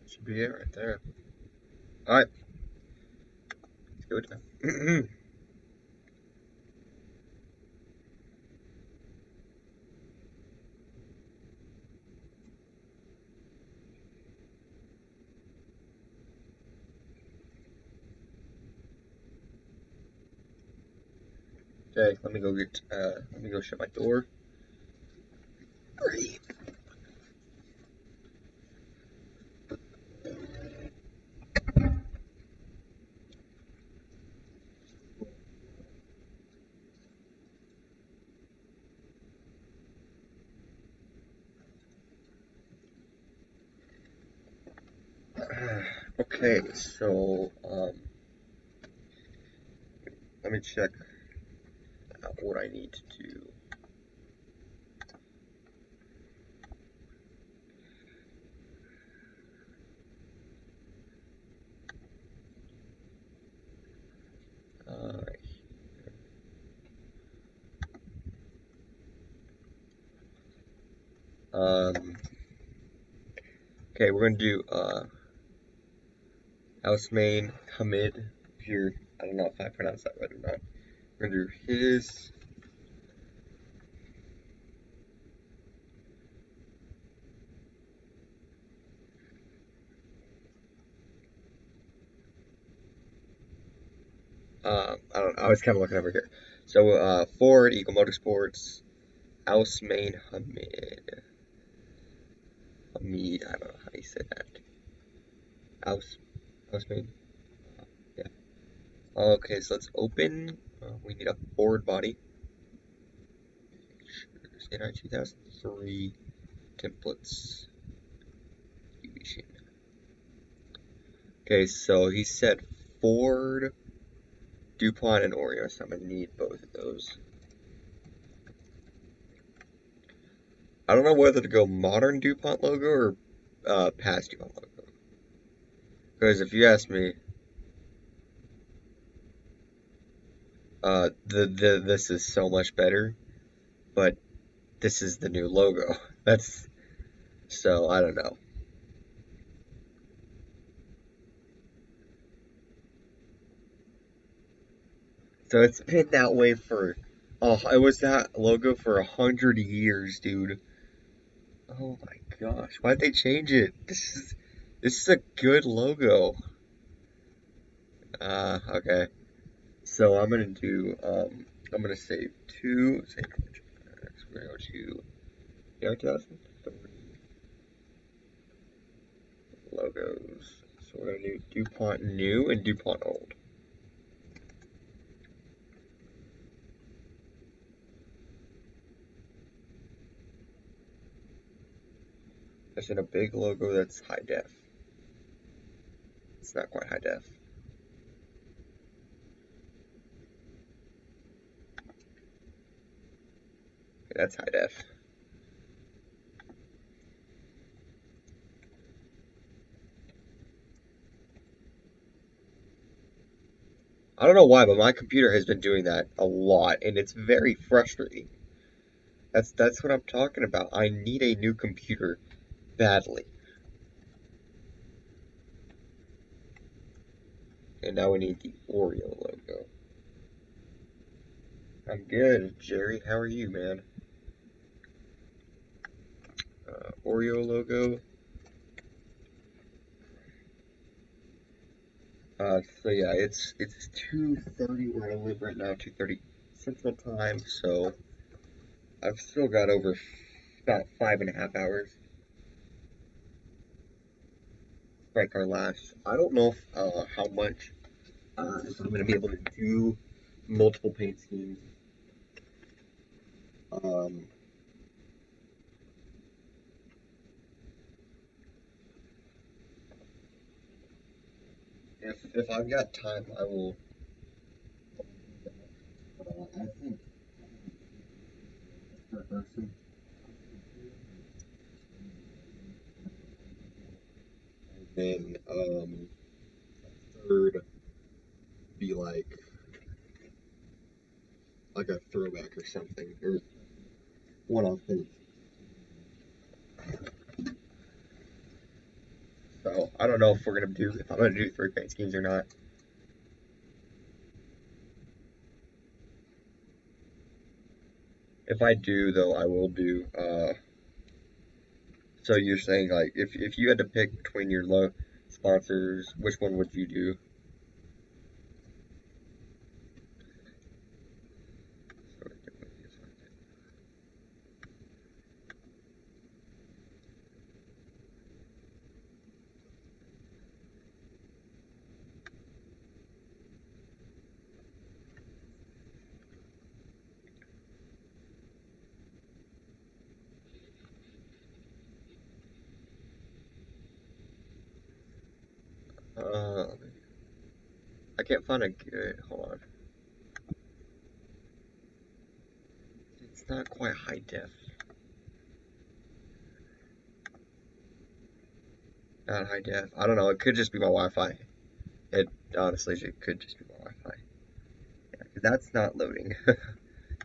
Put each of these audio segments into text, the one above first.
Should be it right there. Alright, let's go to Okay, let me go shut my door. Breathe. Okay, so, let me check out what I need to do. Alright. Okay, we're gonna do, Housemain Hamid. If you're, I don't know if I pronounced that right or not. We're gonna do his. I don't know. I was kind of looking over here. So, Ford, Eagle Motorsports, Housemain Hamid. Hamid, I don't know how you say that. House, Housemain. Yeah. Okay, so let's open. We need a Ford body. NR2003 templates. Okay, so he said Ford, DuPont, and Oreo, so I'm gonna need both of those. I don't know whether to go modern DuPont logo or past DuPont logo. Because if you ask me, this is so much better, but this is the new logo. That's so I don't know. So it's been that way for it was that logo for 100 years, dude. Oh my gosh, why'd they change it? This is a good logo. Okay. So I'm gonna save two. We're gonna go to the 2003 logos. So we're gonna do DuPont new and DuPont old. That's in a big logo that's high def. It's not quite high def. Okay, that's high def. I don't know why, but my computer has been doing that a lot, and it's very frustrating. That's what I'm talking about. I need a new computer badly. And now we need the Oreo logo. I'm good, Jerry. How are you, man? Oreo logo. So yeah, it's 2:30 where I live right now, 2:30 Central Time. So I've still got over about 5.5 hours. Like our last. I don't know how much if I'm gonna be able to do multiple paint schemes. Um, if I've got time, I will. I think per person. And then third be like a throwback or something or one off page. So know. I don't know if I'm gonna do 3 paint schemes or not. If I do though, I will do. So you're saying like if you had to pick between your low sponsors, which one would you do? Uh, I can't find a good. Hold on. It's not quite high def. Not high def. I don't know. It could just be my Wi-Fi. It honestly it could just be my Wi-Fi. Yeah, 'cause that's not loading.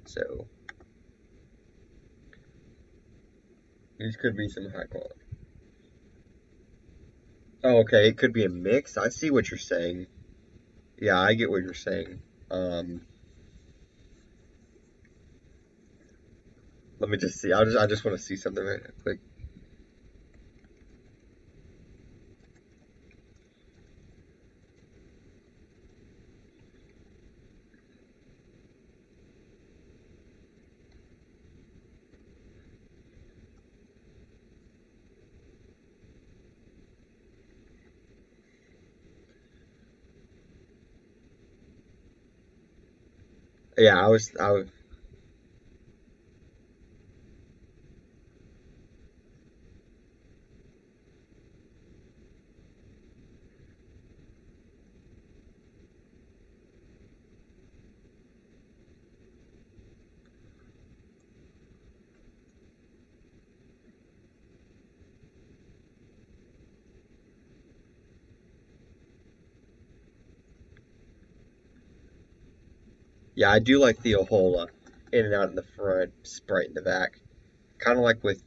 So these could be some high quality. Oh, okay. It could be a mix. I see what you're saying. Yeah, I get what you're saying. Um, Let me just see. I just want to see something right quick. Yeah, I was. Yeah, I do like the whole in and out in the front, Sprite in the back. Kind of like with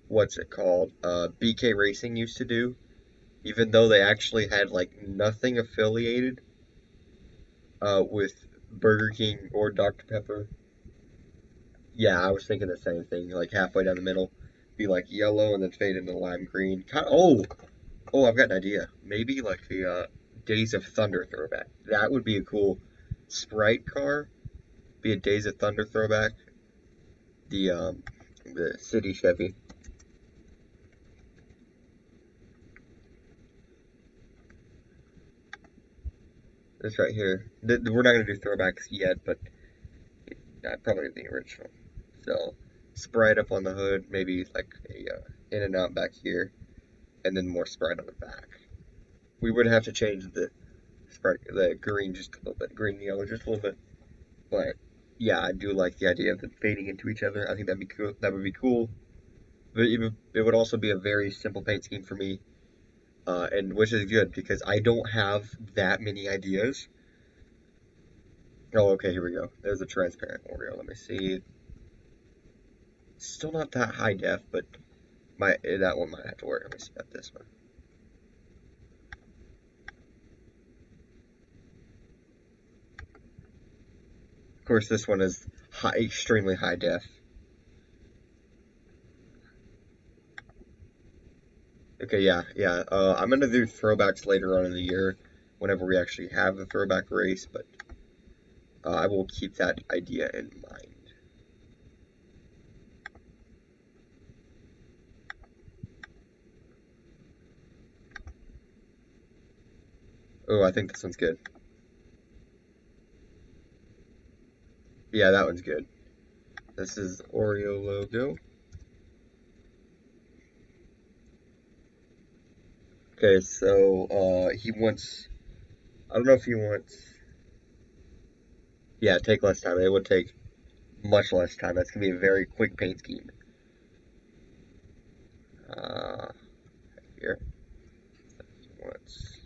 what's it called? BK Racing used to do. Even though they actually had like nothing affiliated with Burger King or Dr. Pepper. Yeah, I was thinking the same thing. Like halfway down the middle, be like yellow and then fade into lime green. Oh, I've got an idea. Maybe like the Days of Thunder throwback. That would be a cool Sprite car. Be a Days of Thunder throwback. The City Chevy. This right here. We're not gonna do throwbacks yet, but probably the original. So Sprite up on the hood, maybe like a in and out back here, and then more Sprite on the back. We would have to change the Sprite, the green just a little bit, green and yellow just a little bit. But yeah, I do like the idea of them fading into each other. I think that'd be cool. That would be cool. But it would also be a very simple paint scheme for me, and which is good because I don't have that many ideas. Oh, okay, here we go. There's a transparent Oreo. Let me see. Still not that high def, but that one might have to work. Let me see about this one. Of course, this one is extremely high def. Okay, yeah, yeah. I'm gonna do throwbacks later on in the year, whenever we actually have the throwback race. But I will keep that idea in mind. Oh, I think this one's good. Yeah, that one's good. This is Oreo logo. Okay, so he wants. I don't know if he wants. Yeah, take less time. It would take much less time. That's gonna be a very quick paint scheme. Uh, Here. He wants.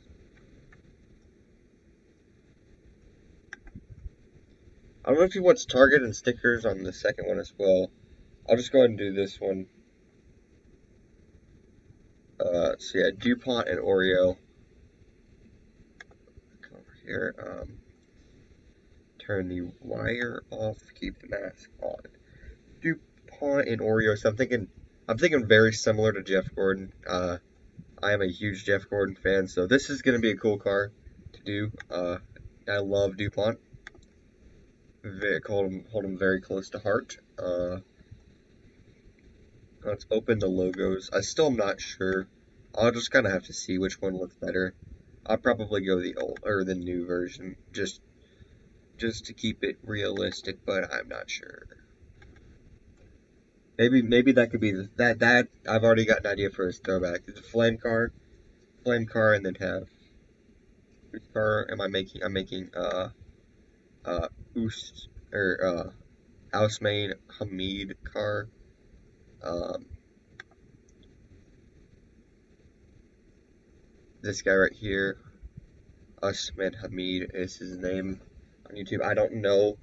I don't know if he wants target and stickers on the second one as well. I'll just go ahead and do this one. So yeah, DuPont and Oreo. Come over here. Turn the wire off. Keep the mask on. DuPont and Oreo. So I'm thinking very similar to Jeff Gordon. I am a huge Jeff Gordon fan, so this is gonna be a cool car to do. I love DuPont. Hold them very close to heart. Let's open the logos. I still am not sure. I'll just kind of have to see which one looks better. I'll probably go the old or the new version, just to keep it realistic, but I'm not sure. Maybe that could be that I've already got an idea for his throwback. It's a flame car, and then have whose car am I making? I'm making Oost or Ousmane Hamid car. Um, this guy right here, Usman Hamid is his name on YouTube. I don't know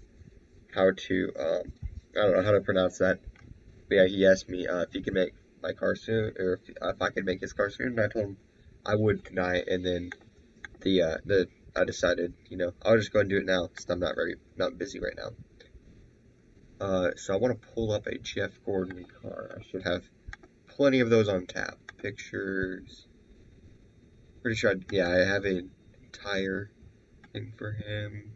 how to I don't know how to pronounce that. But yeah, he asked me if he could make my car soon, or if I could make his car soon, and I told him I would tonight. And then the I decided, I'll just go and do it now since I'm not busy right now. So I want to pull up a Jeff Gordon car. I should have plenty of those on tap. Pictures. Pretty sure, yeah, I have an entire thing for him.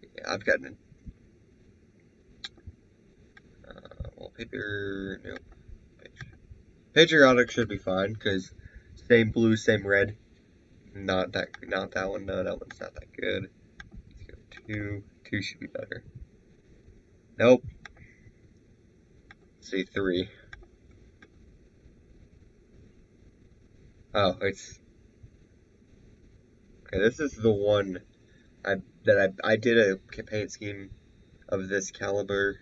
Yeah, I've got an wallpaper. Nope. Patriotic should be fine because same blue, same red. Not that one. No, that one's not that good. Let's go two should be better. Nope. Let's see, three. Oh, it's okay. This is the one I did a campaign scheme of this caliber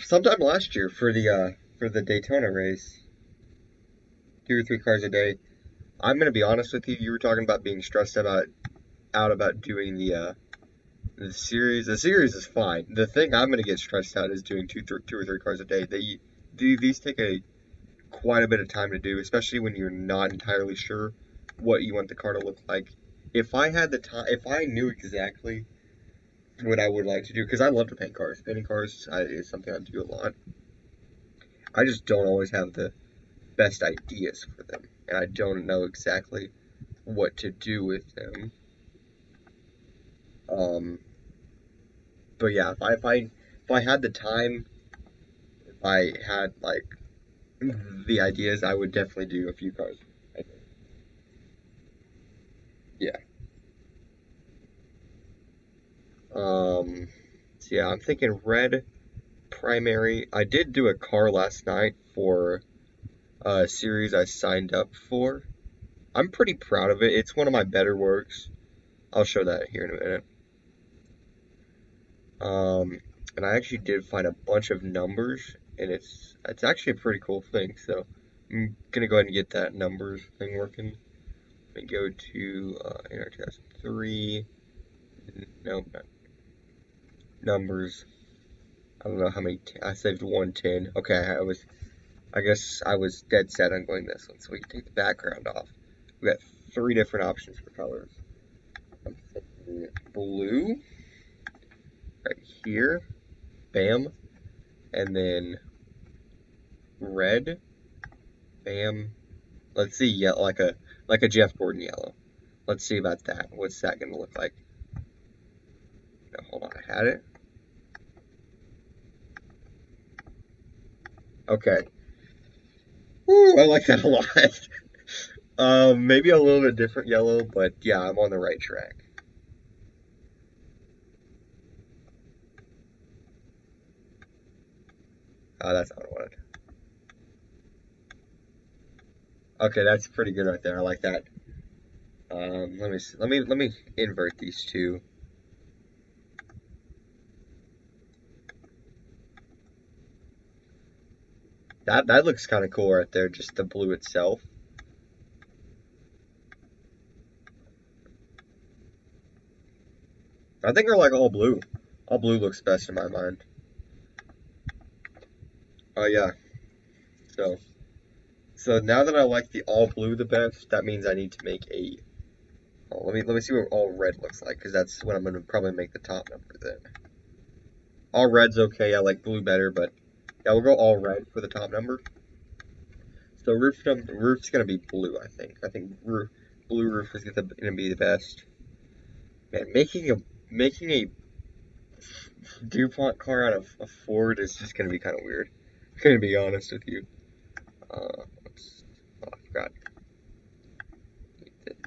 sometime last year for the Daytona race. 2 or 3 cars a day. I'm gonna be honest with you. You were talking about being stressed out about doing the series. The series is fine. The thing I'm gonna get stressed out is doing 2 or 3 cars a day. These take quite a bit of time to do, especially when you're not entirely sure what you want the car to look like. If I had the time, if I knew exactly what I would like to do, because I love to paint cars. Painting cars is something I do a lot. I just don't always have the best ideas for them, and I don't know exactly what to do with them. Um, but yeah, if I had the time, if I had like the ideas, I would definitely do a few cars. I think. Yeah. So yeah, I'm thinking red primary. I did do a car last night for a series I signed up for. I'm pretty proud of it. It's one of my better works. I'll show that here in a minute. Um, and I actually did find a bunch of numbers, and it's actually a pretty cool thing. So I'm gonna go ahead and get that numbers thing working. Let me go to NR2003. Nope, not numbers. I don't know how many. I saved 110. Okay, I guess I was dead set on going this one. So we can take the background off. We got 3 different options for colors. I'm thinking blue right here, bam, and then red, bam. Let's see, yeah, like a Jeff Gordon yellow. Let's see about that. What's that gonna look like? No, hold on, I had it. Okay. Woo, I like that a lot. Maybe a little bit different yellow, but yeah, I'm on the right track. That's not what I wanted. Okay, that's pretty good right there. I like that. Let me see. Let me invert these two. That looks kind of cool right there. Just the blue itself. I think they're like all blue. All blue looks best in my mind. Oh yeah. So so now that I like the all blue the best, that means I need to make a. Oh, let me see what all red looks like, because that's what I'm gonna probably make the top number then. All red's okay. I like blue better, but yeah, we'll go all red for the top number. So roof's gonna be blue. I think blue roof is gonna be the best. Man, making a DuPont car out of a Ford is just gonna be kind of weird. I'm gonna be honest with you. Oh, I forgot.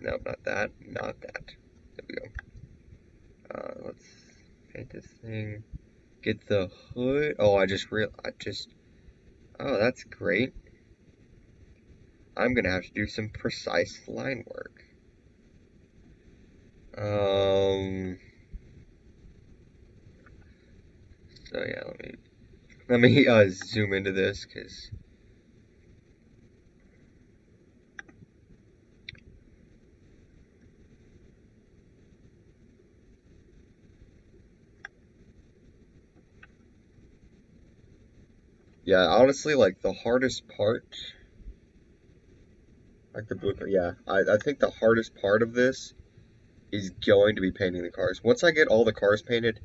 No, not that. Not that. There we go. Let's paint this thing. Get the hood. Oh, Oh, that's great. I'm gonna have to do some precise line work. Um. So yeah, let me zoom into this because yeah, honestly, like the hardest part, like the blueprint. Yeah, I think the hardest part of this is going to be painting the cars. Once I get all the cars painted,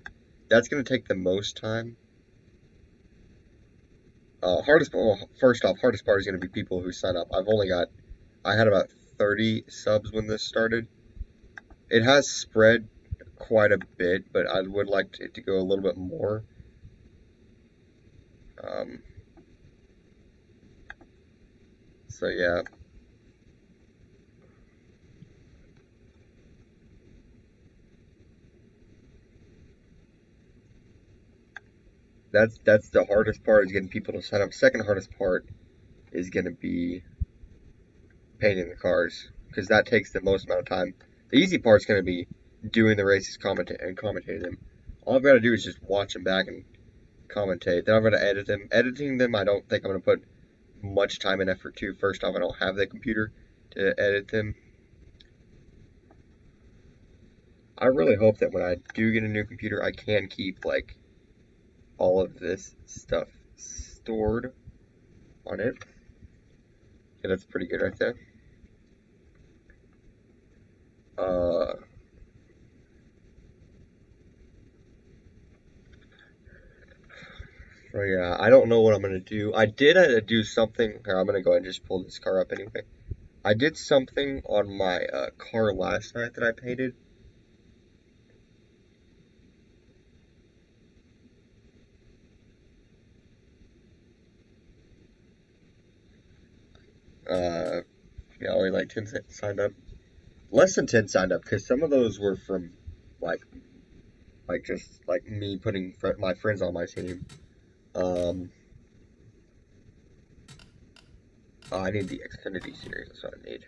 that's gonna take the most time. First off, hardest part is gonna be people who sign up. I had about 30 subs when this started. It has spread quite a bit, but I would like it to go a little bit more. Um, so yeah, that's the hardest part is getting people to sign up. Second hardest part is gonna be painting the cars because that takes the most amount of time. The easy part is gonna be doing the races, commentating them. All I've got to do is just watch them back and commentate. Then I'm gonna edit them. Editing them, I don't think I'm gonna put much time and effort to. First off, I don't have the computer to edit them. I really hope that when I do get a new computer, I can keep like all of this stuff stored on it. Yeah, that's pretty good right there. Uh, so yeah, I don't know what I'm gonna do. I did do something. Here, I'm gonna go ahead and just pull this car up anyway. I did something on my car last night that I painted. Uh, yeah, only like 10 signed up. Less than 10 signed up because some of those were from like just like me putting my friends on my team. Um, oh, I need the Xfinity series. That's what I need.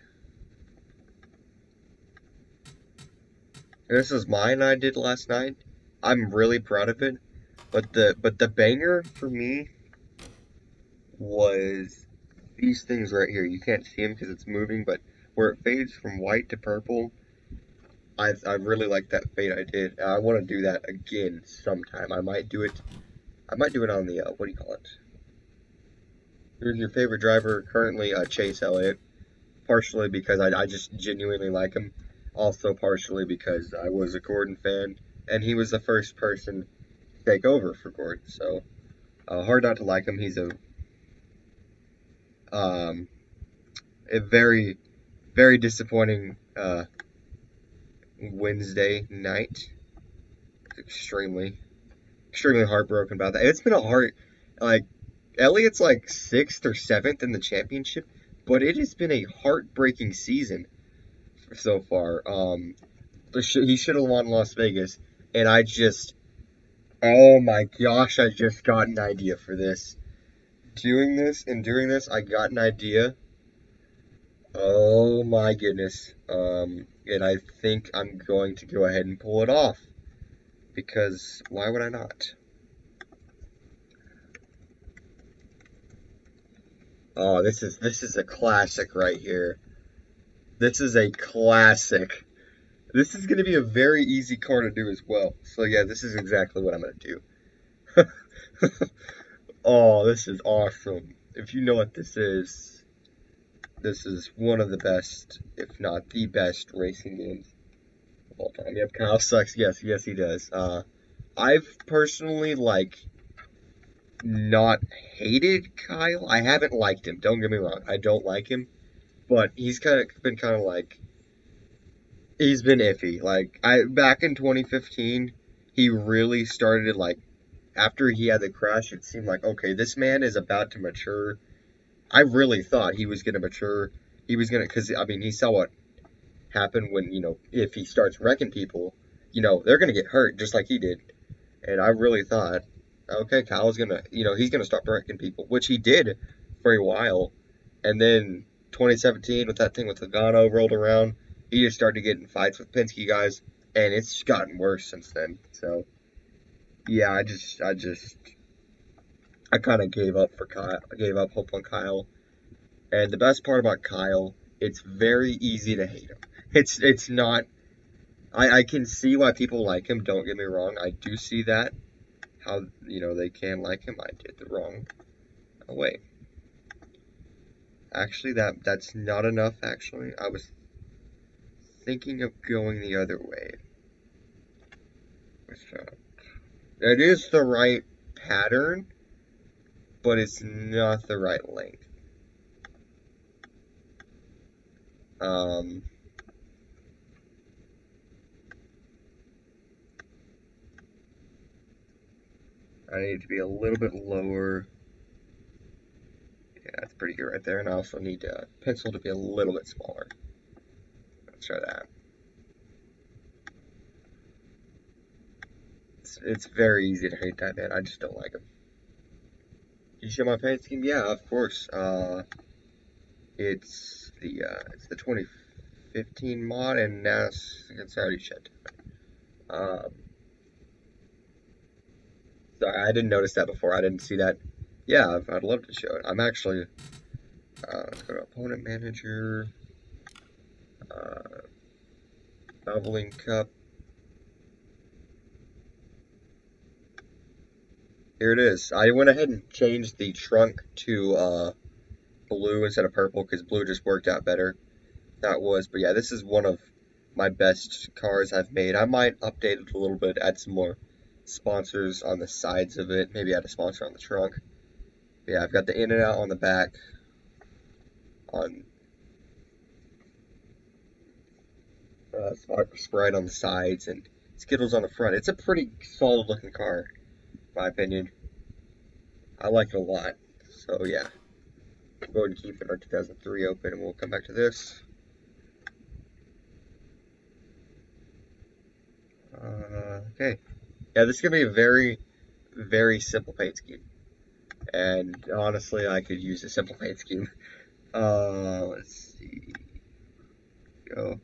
This is mine I did last night. I'm really proud of it. But the banger for me was these things right here. You can't see them because it's moving, but where it fades from white to purple, I really like that fade I did. I want to do that again sometime. I might do it. I might do it on the what do you call it? Who's your favorite driver currently? Chase Elliott. Partially because I just genuinely like him. Also partially because I was a Gordon fan, and he was the first person to take over for Gordon. So hard not to like him. He's um, a very very disappointing Wednesday night. Extremely heartbroken about that. It's been a hard like Elliott's like sixth or seventh in the championship, but it has been a heartbreaking season so far. He should have won Las Vegas, and oh my gosh, I just got an idea for this. Doing this, I got an idea. Oh my goodness. And I think I'm going to go ahead and pull it off because why would I not? Oh, this is a classic right here. This is a classic. This is gonna be a very easy car to do as well. So yeah, this is exactly what I'm gonna do. Oh, this is awesome. If you know what this is one of the best, if not the best, racing games of all time. Yep, Kyle sucks. Yes, yes, he does. I've personally not hated Kyle. I haven't liked him. Don't get me wrong. I don't like him, but he's kind of like he's been iffy. Like I back in 2015, he really started like after he had the crash. It seemed like okay, this man is about to mature. I really thought he was gonna mature. He was gonna because I mean he saw what happened when if he starts wrecking people, they're gonna get hurt just like he did. And I really thought, okay, Kyle's gonna, he's gonna start wrecking people, which he did for a while. And then 2017, with that thing with Logano rolled around, he just started getting fights with Penske guys, and it's gotten worse since then. So yeah, I kind of gave up for Kyle. I gave up hope on Kyle. And the best part about Kyle, it's very easy to hate him. It's not. I can see why people like him. Don't get me wrong. I do see that how they can like him. I did the wrong way. Actually, that's not enough. Actually, I was thinking of going the other way. It is the right pattern, but it's not the right length. Um, I need to be a little bit lower. Yeah, that's pretty good right there. And I also need pencil to be a little bit smaller. Let's try that. It's very easy to hate that man. I just don't like him. You show my paint scheme? Yeah, of course. It's the 2015 mod, and now it's already shut. Um, Sorry, I didn't notice that before. I didn't see that. Yeah, I'd love to show it. I'm actually go to opponent manager, uh, doubling cup. Here it is. I went ahead and changed the trunk to blue instead of purple because blue just worked out better. But yeah, this is one of my best cars I've made. I might update it a little bit, add some more sponsors on the sides of it, maybe add a sponsor on the trunk. But yeah, I've got the in and out on the back, on Sprite on the sides, and Skittles on the front. It's a pretty solid looking car, in my opinion. I like it a lot. So yeah, we'll go ahead and keep it our 2003 open, and we'll come back to this. Okay. Yeah, this is gonna be a very, very simple paint scheme. And honestly, I could use a simple paint scheme. Let's see. Go.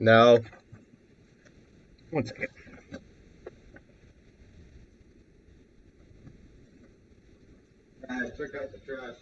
No. One second. I took out the trash.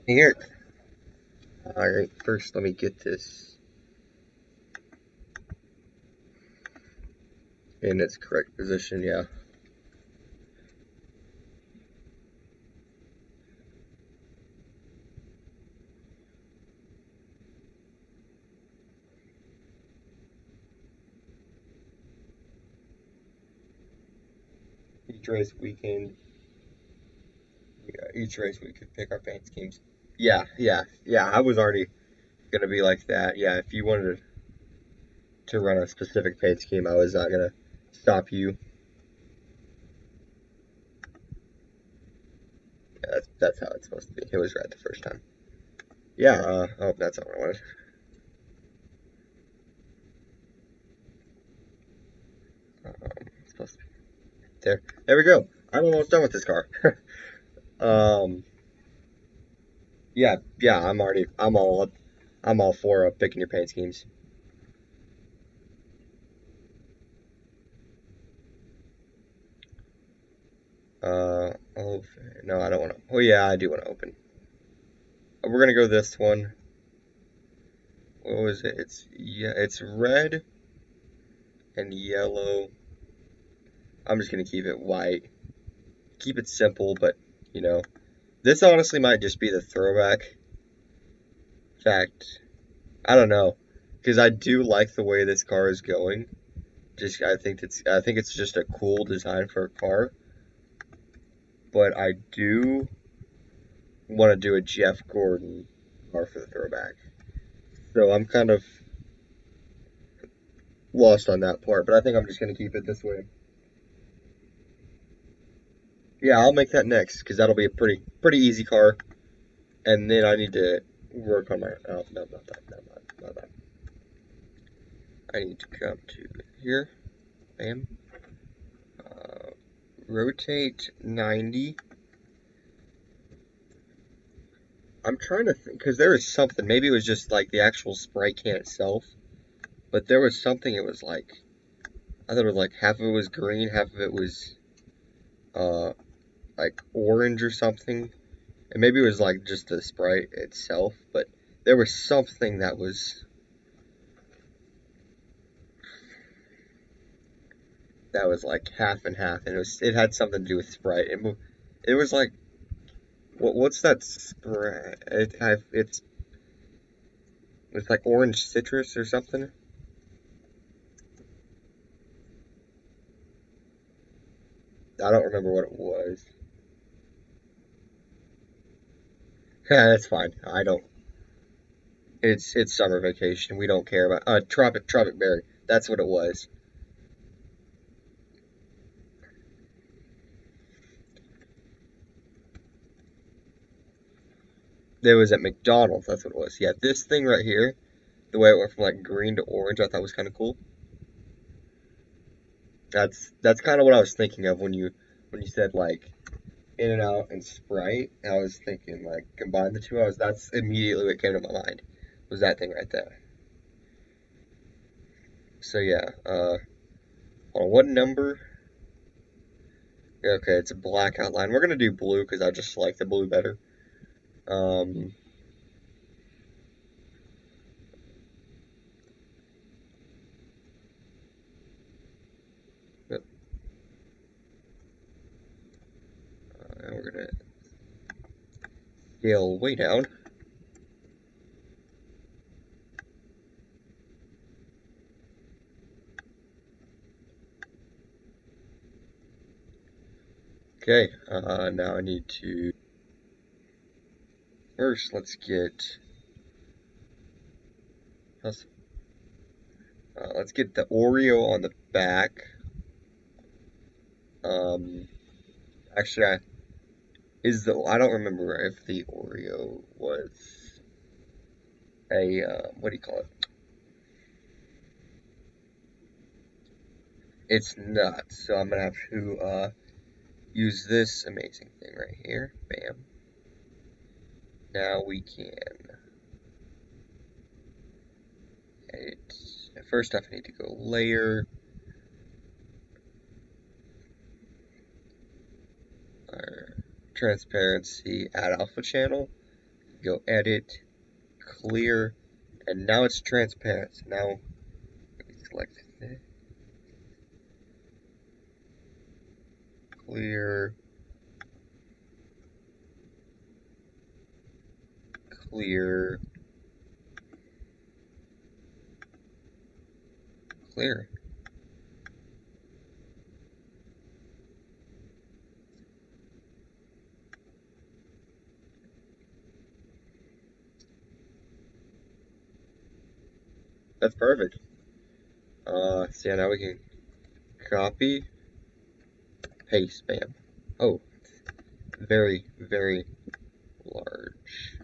Here. Alright, first let me get this in its correct position. Yeah. Each race weekend. Yeah, each race we could pick our paint schemes. Yeah, yeah, yeah. I was already gonna be like that. Yeah, if you wanted to run a specific paint scheme, I was not gonna stop you. Yeah, that's how it's supposed to be. It was red the first time. Yeah, oh, that's not what I wanted. It's supposed to be there. There we go. I'm almost done with this car. um, yeah, I'm all for picking your paint schemes. Oh, no, I don't want to. Oh, yeah, I do want to open. We're gonna go this one. What was it? It's red and yellow. I'm just gonna keep it white. Keep it simple, but you know, this honestly might just be the throwback. In fact, I don't know, because I do like the way this car is going. Just I think it's just a cool design for a car. But I do want to do a Jeff Gordon car for the throwback. So I'm kind of lost on that part, but I think I'm just gonna keep it this way. Yeah, I'll make that next because that'll be a pretty easy car. And then I need to work on my. Oh, no, not that. Not that. I need to come to here. Bam. Uh, Rotate 90. I'm trying to think because there was something. Maybe it was just like the actual sprite can itself, but there was something. It was like I thought it was like half of it was green, half of it was uh like orange or something, and maybe it was like just the sprite itself. But there was something that was like half and half, and it had something to do with Sprite. It was like what's that Sprite? It's like orange citrus or something. I don't remember what it was. Yeah, that's fine. I don't. It's summer vacation. We don't care about tropic berry. That's what it was. It was at McDonald's. That's what it was. Yeah, this thing right here, the way it went from like green to orange, I thought was kind of cool. That's kind of what I was thinking of when you said like In and Out and Sprite. I was thinking like combine the two. I was That's immediately what came to my mind was that thing right there. So yeah, hold on, what number? Okay, it's a black outline. We're gonna do blue because I just like the blue better. Um, but, we're gonna scale way down. Okay, now I need to first let's let's get the Oreo on the back. Um, actually, I don't remember if the Oreo was a what do you call it? It's not. So I'm gonna have to use this amazing thing right here. Bam. Now we can edit. First off, I need to go layer, transparency, add alpha channel, go edit, clear, and now it's transparent. So now we select this, clear, clear, clear. That's perfect. So yeah, now we can copy, paste, bam. Oh, very, very large.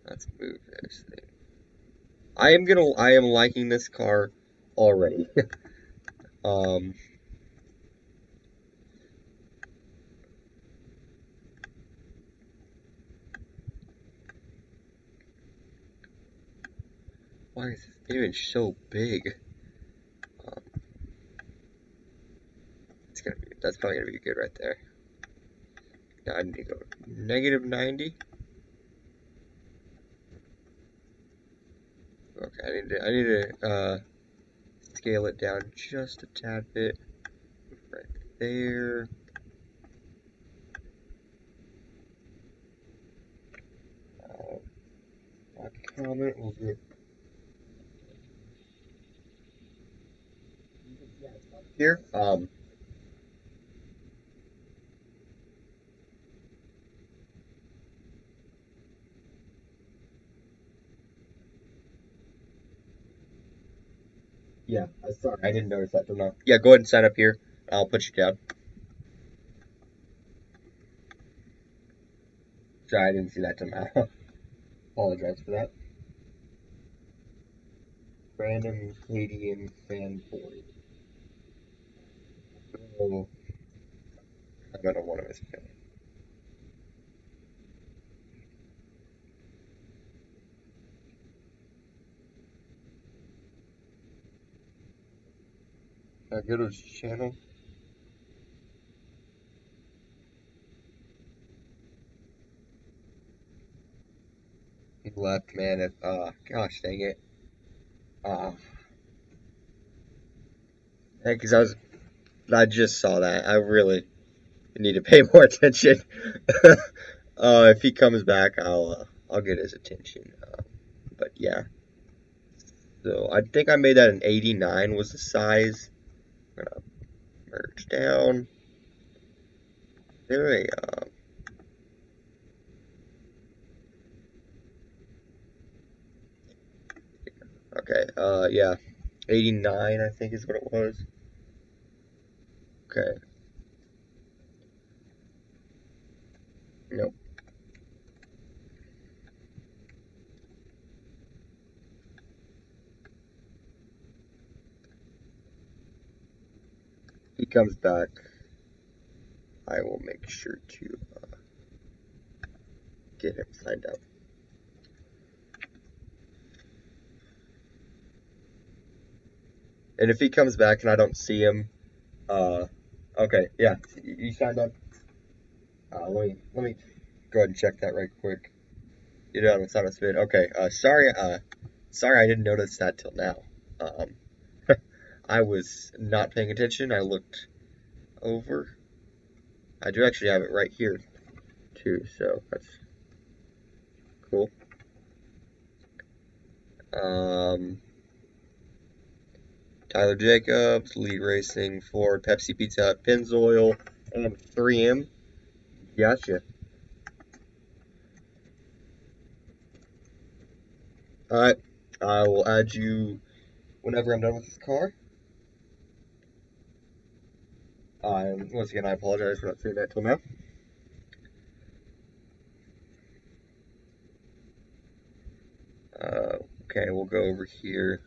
Let's move this thing. I am liking this car already. um, why is this image so big? Um, that's probably gonna be good right there. Now I need to go -90. Okay, I need to scale it down just a tad bit right there. My comment will get here. Yeah, sorry, I didn't notice that till now. Yeah, go ahead and sign up here. I'll put you down. Sorry, I didn't see that till now. Apologize for that. Random Canadian fanboy. Oh, I'm gonna want to miss him. I go to his channel. He left, man. Gosh dang it. Uh, yeah, because I just saw that. I really need to pay more attention. If he comes back, I'll get his attention. But yeah, so I think I made that an 89 was the size. I'm gonna merge down. There we go. Okay, yeah, 89 I think is what it was. Okay, nope. He comes back. I will make sure to get him signed up. And if he comes back and I don't see him, okay, yeah, you signed up. Let me go ahead and check that right quick. You did on the Simon Spin. Okay, sorry I didn't notice that till now. Um, I was not paying attention. I looked over. I do actually have it right here too, so that's cool. Um, Tyler Jacobs, Lead Racing, Ford, Pepsi Pizza Hut, Pennzoil, and 3M. Gotcha. Alright, I will add you whenever I'm done with this car. Once again, I apologize for not saying that till now. Okay, we'll go over here.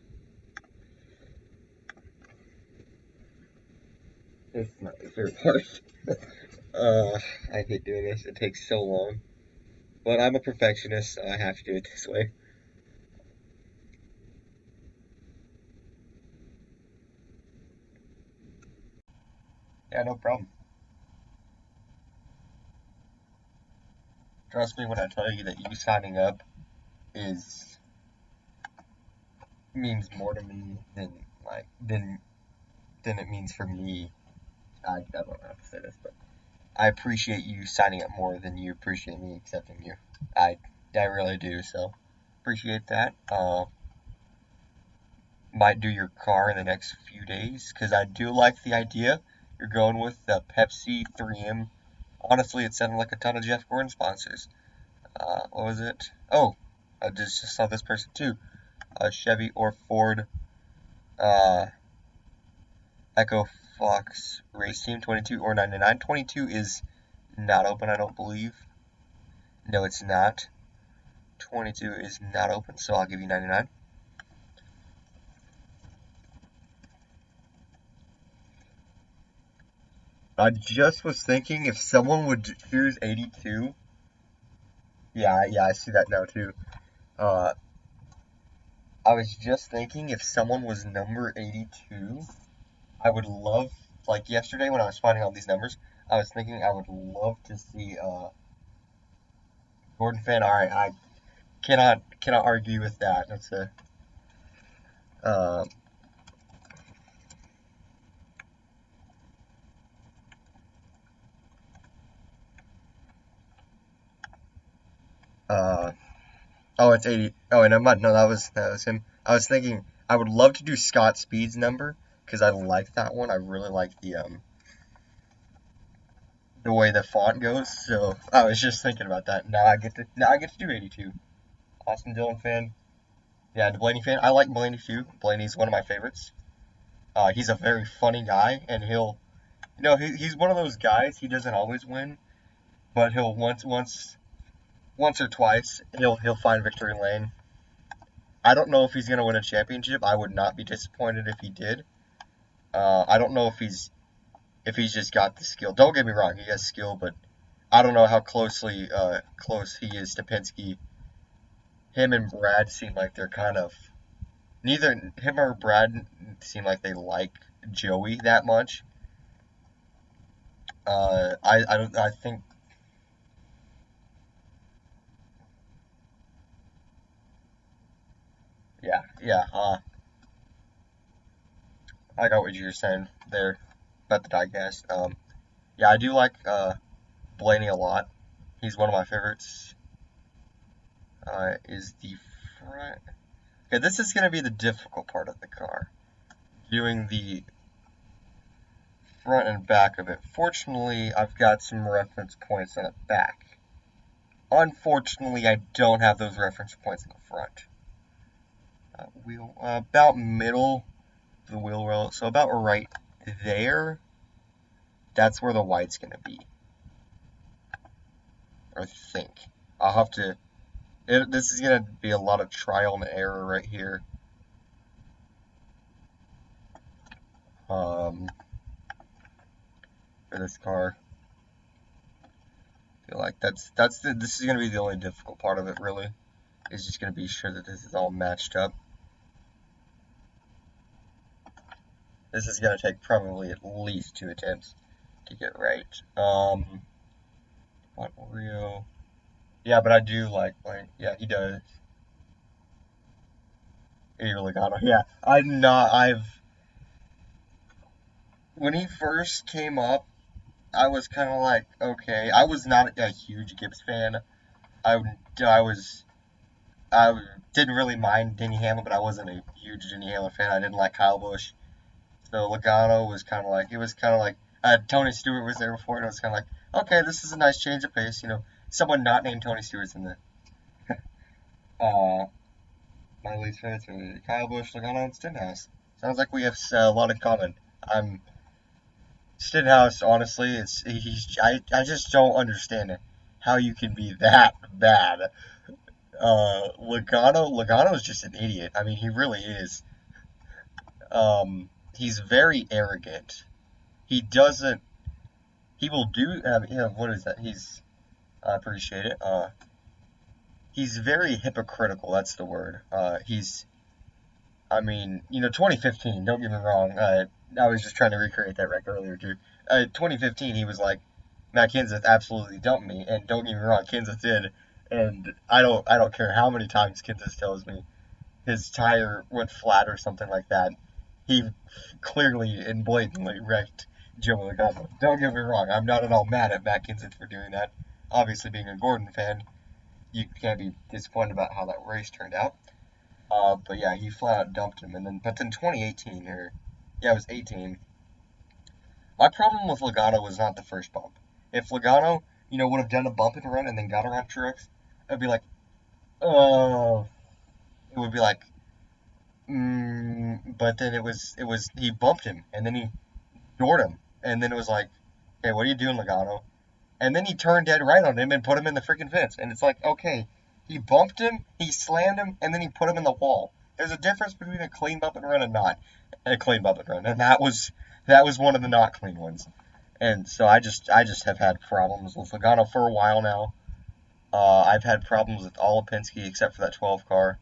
This is not my favorite part. I hate doing this. It takes so long. But I'm a perfectionist, so I have to do it this way. Yeah, no problem. Trust me when I tell you that you signing up is means more to me than it means for me. I don't know how to say this, but I appreciate you signing up more than you appreciate me accepting you. I I really do. So appreciate that. Might do your car in the next few days because I do like the idea you're going with the Pepsi 3M. Honestly, it sounded like a ton of Jeff Gordon sponsors. What was it? Oh, I just saw this person too. Chevy or Ford uh, Echo Fox Race Team 22 or 99. 22 is not open, I don't believe. No, it's not. 22 is not open, so I'll give you 99. I just was thinking if someone would choose 82. Yeah, I see that now too. Uh, I was just thinking if someone was number 82, I would love, like yesterday when I was finding all these numbers, I was thinking I would love to see Gordon Fenn. All right, I cannot argue with that. That's a uh, uh, oh, it's 80. Oh, and I'm not. No, that was him. I was thinking I would love to do Scott Speed's number because I like that one. I really like the way the font goes. So I was just thinking about that. Now I get to do 82. Austin Dillon fan. Yeah, the Blaney fan. I like Blaney too. Blaney's one of my favorites. He's a very funny guy, and he's one of those guys. He doesn't always win, but he'll once or twice he'll find victory lane. I don't know if he's gonna win a championship. I would not be disappointed if he did. I don't know if he's just got the skill. Don't get me wrong, he has skill, but I don't know how close he is to Penske. Him and Brad seem like they're kind of neither him or Brad seem like they like Joey that much. I don't I think yeah. I got what you were saying there about the diecast. Yeah, I do like Blaney a lot. He's one of my favorites. Is the front? Okay, this is gonna be the difficult part of the car. Doing the front and back of it. Fortunately, I've got some reference points on the back. Unfortunately, I don't have those reference points in the front. Wheel about middle of the wheel well, so about right there. That's where the white's gonna be. I think I'll have to. This is gonna be a lot of trial and error right here. Um, for this car, I feel like this is gonna be the only difficult part of it. Really, is just gonna be sure that this is all matched up. This is gonna take probably at least 2 attempts to get right. What Oreo? Yeah, but I do like yeah, he does. He really got him. Yeah, I'm not. I've when he first came up, I was kind of like, okay. I was not a huge Gibbs fan. I I was I didn't really mind Denny Hamlin, but I wasn't a huge Denny Hamlin fan. I didn't like Kyle Busch. So Logano was kind of like it was kind of like Tony Stewart was there before, and it was kind of like, okay, this is a nice change of pace. Someone not named Tony Stewart's in the uh, my least favorites are Kyle Busch, Logano, and Stenhouse. Sounds like we have a lot in common. I'm Stenhouse. Honestly, I just don't understand how you can be that bad. Logano is just an idiot. I mean, he really is. He's very arrogant. He doesn't. He will do. What is that? I appreciate it. He's very hypocritical. That's the word. I mean, 2015. Don't get me wrong. I was just trying to recreate that wreck earlier too. 2015, he was like, Matt Kenseth absolutely dumped me, and don't get me wrong, Kenseth did. And I don't care how many times Kenseth tells me his tire went flat or something like that. He clearly and blatantly wrecked Joey Logano. Don't get me wrong, I'm not at all mad at Matt Kenseth for doing that. Obviously, being a Gordon fan, you can't be disappointed about how that race turned out. But yeah, he flat out dumped him, but then 2018 or yeah, it was 18. My problem with Logano was not the first bump. If Logano, would have done a bump and run and then got around Truex, it'd be like, oh, it would be like, But then it was he bumped him and then he doored him and then it was like, okay, what are you doing, Logano? And then he turned dead right on him and put him in the freaking fence. And it's like, okay, he bumped him, he slammed him, and then he put him in the wall. There's a difference between a clean bump and run and not a clean bump and run, and that was one of the not clean ones. And so I just have had problems with Logano for a while now. I've had problems with all of Penske except for that 12 car.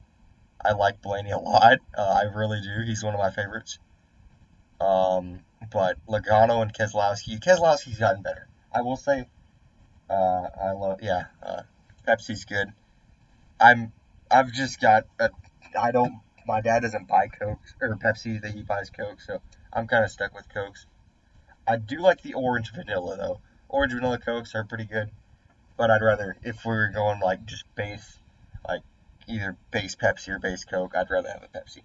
I like Blaney a lot. I really do. He's one of my favorites. But Logano and Keselowski's gotten better. I will say, I love, yeah, Pepsi's good. I'm, I've just got I don't, my dad doesn't buy Coke or Pepsi, that he buys Coke, so I'm kind of stuck with Cokes. I do like the orange vanilla though. Orange vanilla Cokes are pretty good, but I'd rather, if we were going like just base, like either base Pepsi or base Coke, I'd rather have a Pepsi.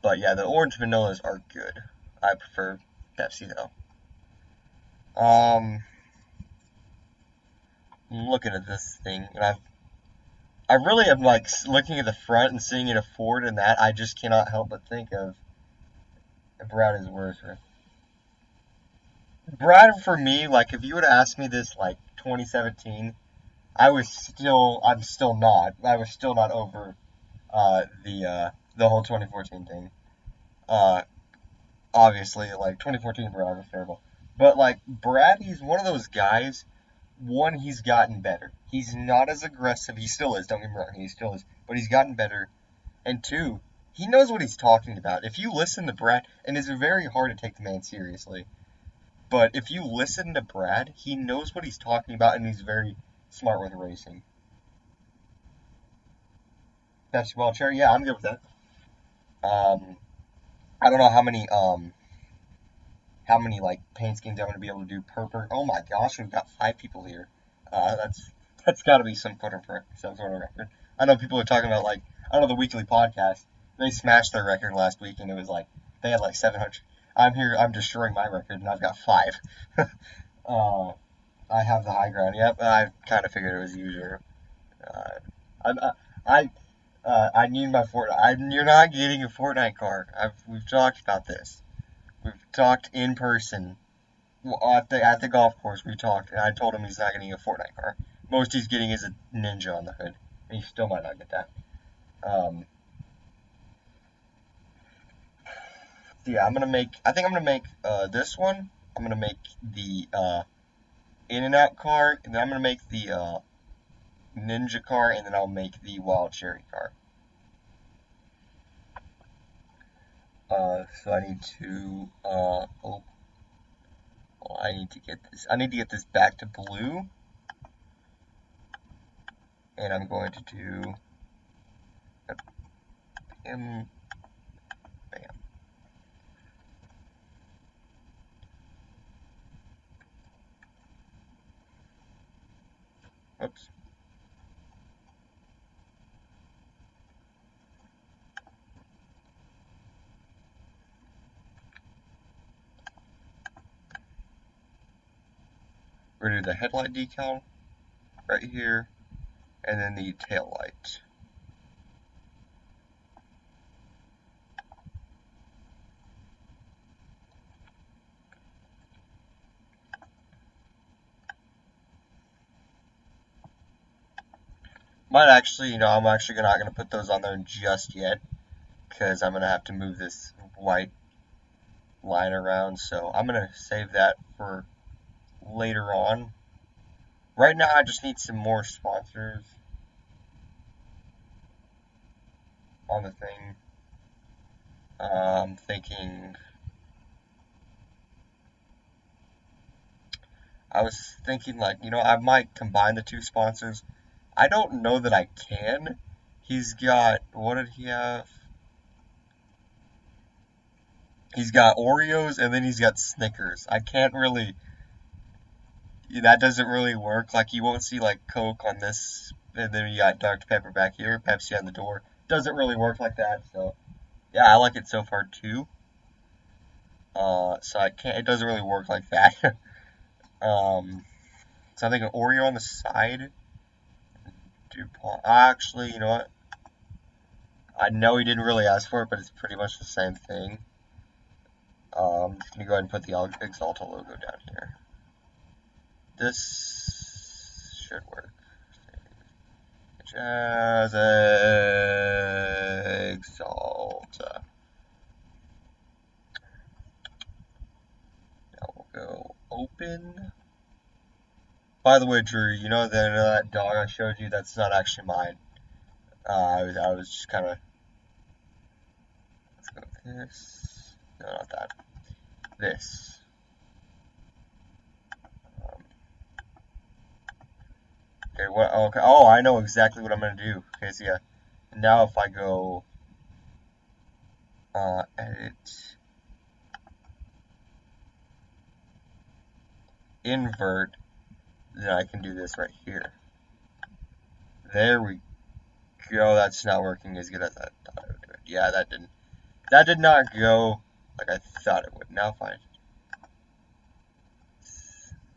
But yeah, the orange vanillas are good. I prefer Pepsi though. I'm looking at this thing, and I really am like looking at the front and seeing it a Ford and that. I just cannot help but think of Brad is worse. Brad, for me, like if you would have asked me this like 2017, I'm still not. I was still not over the whole 2014 thing. Uh, Obviously, like 2014 Brad was terrible, but like Brad, he's one of those guys. One, he's gotten better. He's not as aggressive. He still is. Don't get me wrong. He still is, but he's gotten better. And two, he knows what he's talking about. If you listen to Brad, and it's very hard to take the man seriously, but if you listen to Brad, he knows what he's talking about, and he's very smart with racing. Basketball chair, yeah, I'm good with that. Um, I don't know how many like paint schemes I'm gonna be able to do per. Oh my gosh, we've got 5 people here. That's got to be some sort of record. I know people are talking about like, I don't know, the weekly podcast. They smashed their record last week, and it was like they had like 700. I'm here. I'm destroying my record, and I've got 5. uh, I have the high ground. Yep, I kind of figured it was usual. Uh, I I I need my Fortnite. You're not getting a Fortnite car. We've talked about this. We've talked in person. Well, at the golf course. We talked, and I told him he's not getting a Fortnite car. Most he's getting is a Ninja on the hood, and he still might not get that. Um, so yeah, I'm gonna make. I think I'm gonna make this one. I'm gonna make the In and Out car, and then I'm gonna make the Ninja car, and then I'll make the Wild Cherry car. So I need to. Oh, well, I need to get this. I need to get this back to blue, and I'm going to do. Bam, bam. Oops. We're gonna do the headlight decal right here, and then the tail light. Might actually, I'm actually not gonna put those on there just yet because I'm gonna have to move this white line around. So I'm gonna save that for later on. Right now, I just need some more sponsors on the thing. I'm thinking. I was thinking like, I might combine the two sponsors. I don't know that I can. He's got, what did he have? He's got Oreos and then he's got Snickers. I can't really, that doesn't really work. Like you won't see like Coke on this, and then you got Dr. Pepper back here, Pepsi on the door. Doesn't really work like that. So yeah, I like it so far too. So I can't. It doesn't really work like that. um, so I think an Oreo on the side, DuPont. Actually, you know what? I know he didn't really ask for it, but it's pretty much the same thing. I'm just gonna go ahead and put the Exalta logo down here. This should work. Jazz Exalta. Now we'll go open. By the way, Drew, you know that dog I showed you? That's not actually mine. I was just kind of. Let's go with this. No, not that. This. Um, okay, what? Oh, okay. Oh, I know exactly what I'm gonna do. Okay, so yeah. Now if I go edit, invert, then I can do this right here. There we go. That's not working as good as I thought it would do. Yeah, that did not go like I thought it would. Now fine.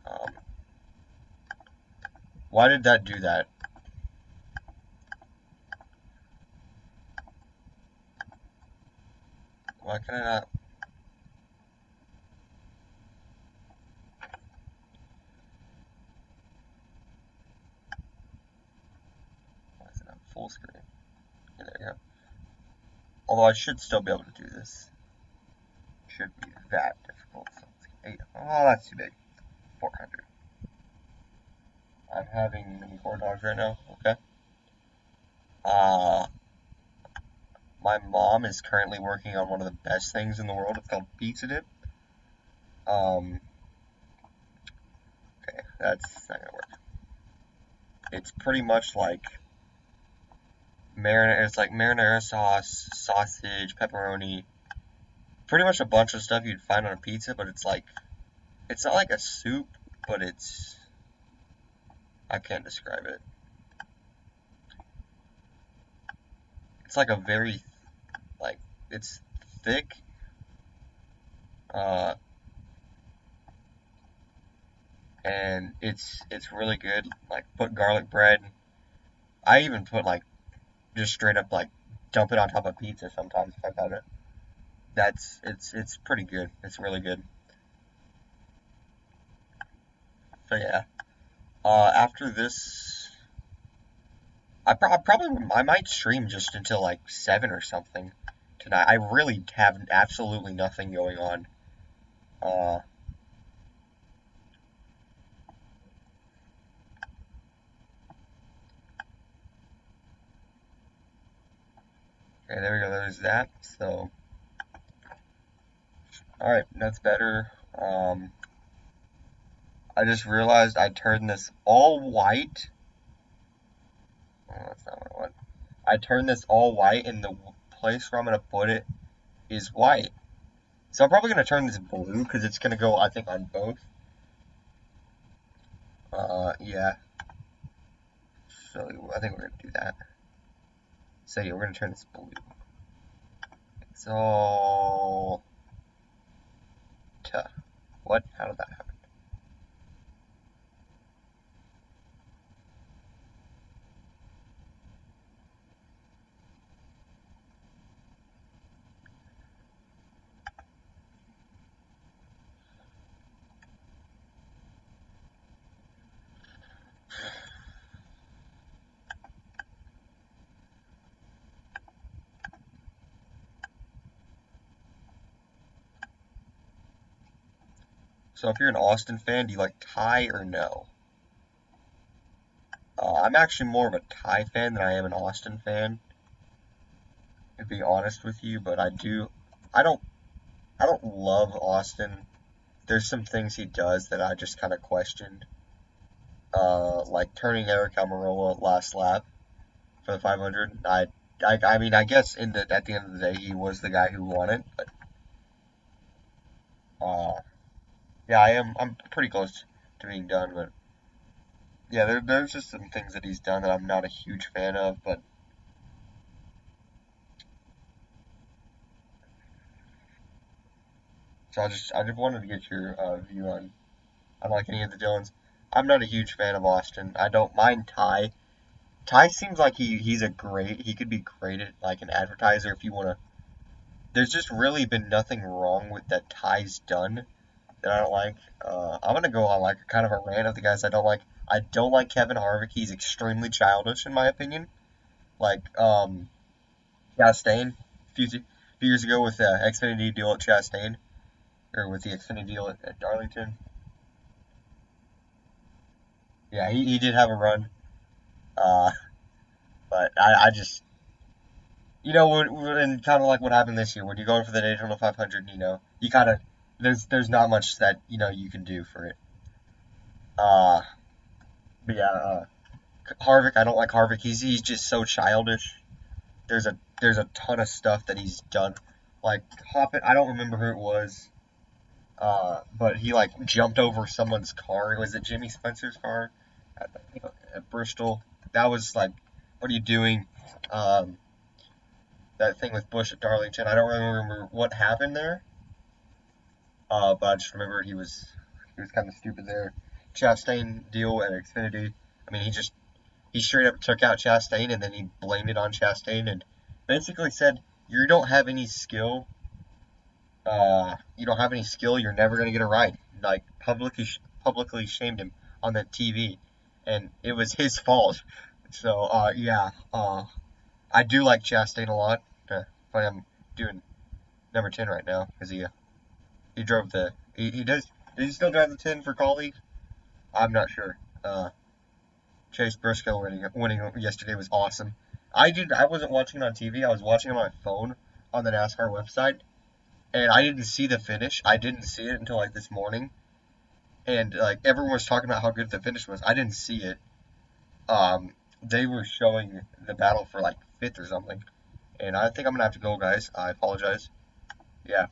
Um, why did that do that? Why can I not? Why is it not full screen? Okay, there we go. Although I should still be able to do this. Should be that difficult. So let's get 8. Oh, that's too big. 400. I'm having mini corn dogs right now. Okay. Uh, my mom is currently working on one of the best things in the world. It's called pizza dip. Okay, that's not gonna work. It's pretty much like marinara. It's like marinara sauce, sausage, pepperoni, pretty much a bunch of stuff you'd find on a pizza. But it's not like a soup, but I can't describe it. It's like a very like it's thick. Uh, and it's really good. Like put garlic bread. I even put like just straight up like dump it on top of pizza sometimes if I've had it. It's pretty good. It's really good. So yeah. After this, I might stream just until like 7 or something tonight. I really have absolutely nothing going on. Uh, okay, there we go. There's that. So, all right, that's better. I just realized I turned this all white. Oh, that's not what I want. I turned this all white, and the place where I'm gonna put it is white. So I'm probably gonna turn this blue because it's gonna go, I think, on both. Yeah. So I think we're gonna do that. So yeah, we're gonna turn this blue. So, what? How did that happen? So if you're an Austin fan, do you like Ty or no? I'm actually more of a Ty fan than I am an Austin fan, to be honest with you. But I don't, I don't love Austin. There's some things he does that I just kind of questioned. Like turning Eric Almirola last lap for the 500. I mean, I guess at the end of the day, he was the guy who won it. But uh, yeah, I'm pretty close to being done. But yeah, there's just some things that he's done that I'm not a huge fan of. But so I just wanted to get your view on like any of the Dylans. I'm not a huge fan of Austin. I don't mind Ty. Ty seems like he could be great at like an advertiser if you want to. There's just really been nothing wrong with that Ty's done that I don't like. I'm gonna go on like kind of a rant of the guys I don't like. I don't like Kevin Harvick. He's extremely childish in my opinion. Like Chastain few years ago with the Xfinity deal at Chastain or with the Xfinity deal at Darlington. Yeah, he did have a run. Uh, but I just and kind of like what happened this year when you're going for the Daytona 500, you kind of there's not much that you can do for it. Uh, but yeah, Harvick, I don't like Harvick. He's just so childish. There's a ton of stuff that he's done. Like Hoppin, I don't remember who it was, but he like jumped over someone's car. Was it Jimmy Spencer's car at, at Bristol? That was like, what are you doing? Um, that thing with Bush at Darlington. I don't really remember what happened there, but I just remember he was kind of stupid there. Chastain deal at Xfinity. I mean, he straight up took out Chastain and then he blamed it on Chastain and basically said, "You don't have any skill. You don't have any skill. You're never gonna get a ride." Like publicly shamed him on the TV, and it was his fault. So yeah, I do like Chastain a lot. But I'm doing number 10 right now because he drove he does he still drive the 10 for colleague? I'm not sure. Chase Briscoe winning yesterday was awesome. I wasn't watching it on TV. I was watching it on my phone on the NASCAR website, and I didn't see the finish. I didn't see it until like this morning, and like everyone was talking about how good the finish was. I didn't see it. They were showing the battle for like fifth or something, and I think I'm gonna have to go, guys. I apologize. Yeah.